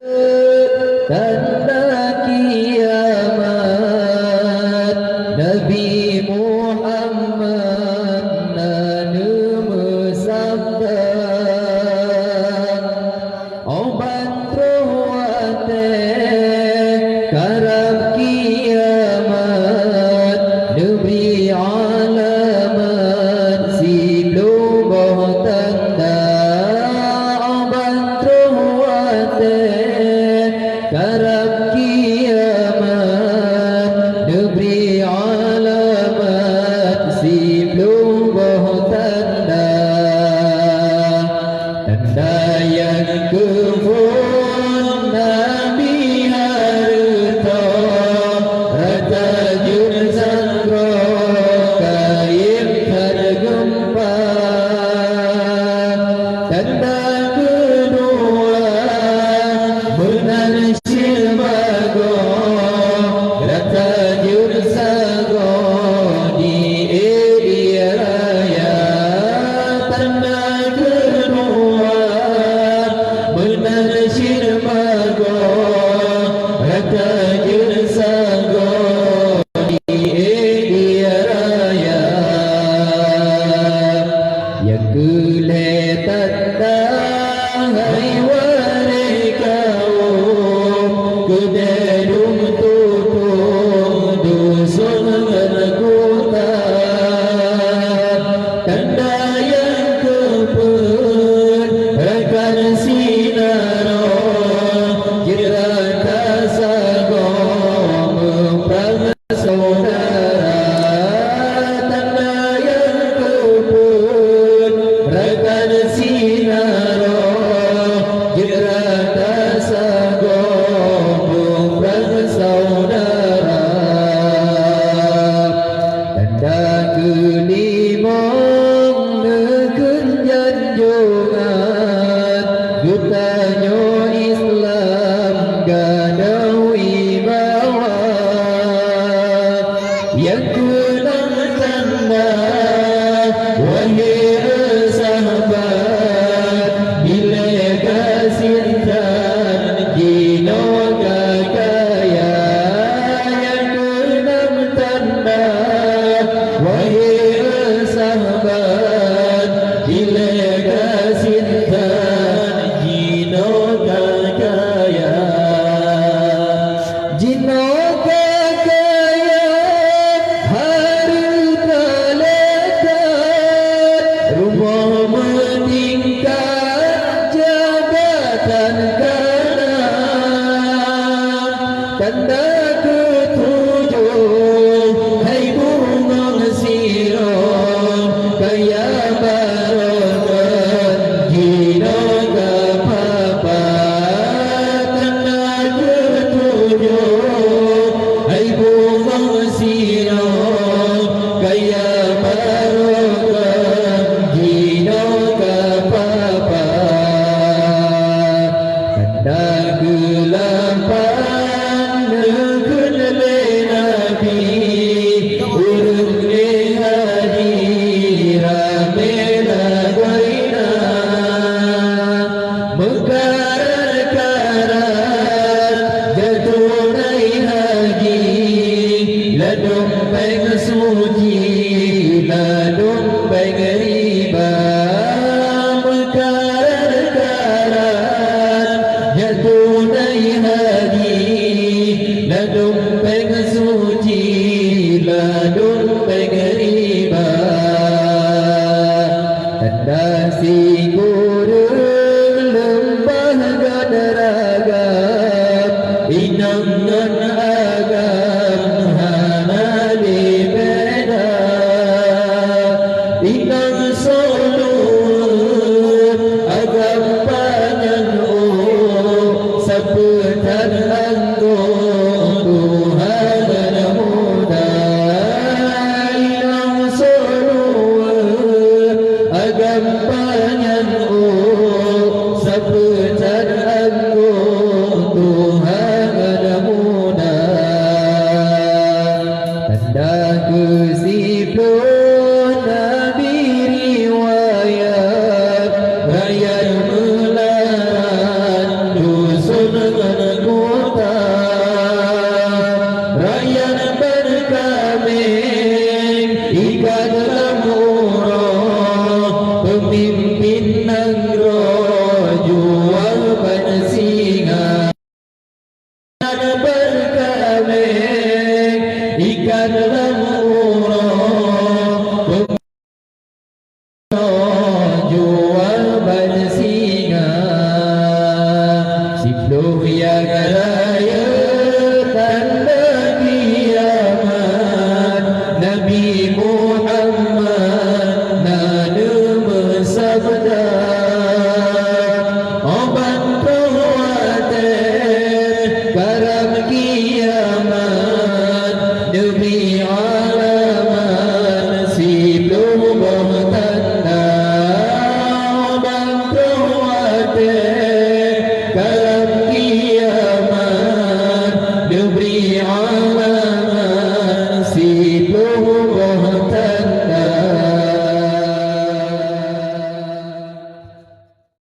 tanda kiamat Nabi Muhammad nanu bersabda obat rohate karab kiamat Nabi alamat sebelum tanda obat rohate karab kiamat diberi alamat sebelum tanda tanda yang kebun Nabi harta rata jursandro kaib tergempa tanda kedua benar silbago rata jursago di raya tanda kedua benar silbago rata jursago di raya yang kule tanda hai kededung tutung dusun ngerkuta tanda yang kepun rekan sinaro jirata sago memperang saudara tanda yang kepun rekan sinaro jirata sago saudara tanda kelima neken janjungan gutanyo Islam gadawi bawa yang keenam tanda wahai sahabat bila kasintan jino sahabat bila kasintan jino kakaya jino kakaya harta lekat rumah meningkat jabatan kanan tanda ketujuh hai bunga sirah kaya barokan jino kapapa tanda ketujuh hai bunga sirah kaya barokan jino kapapa tanda kelapan neken le Nabi urung le haji ramela goina mekarat jatunai haji ladung peng suci ladung peng riba mekarat jatunai haji ladung peng suci ladung peng riba tanda si gurung lembah gadaragam inangan agam hana di beda inang solu agam panjang sepetan anggo Tuhan muda inang solu agam panjang sepetan anggo Tuhan muda tanda kesipun Nabi riwayat rakyat melarat dusun Luhya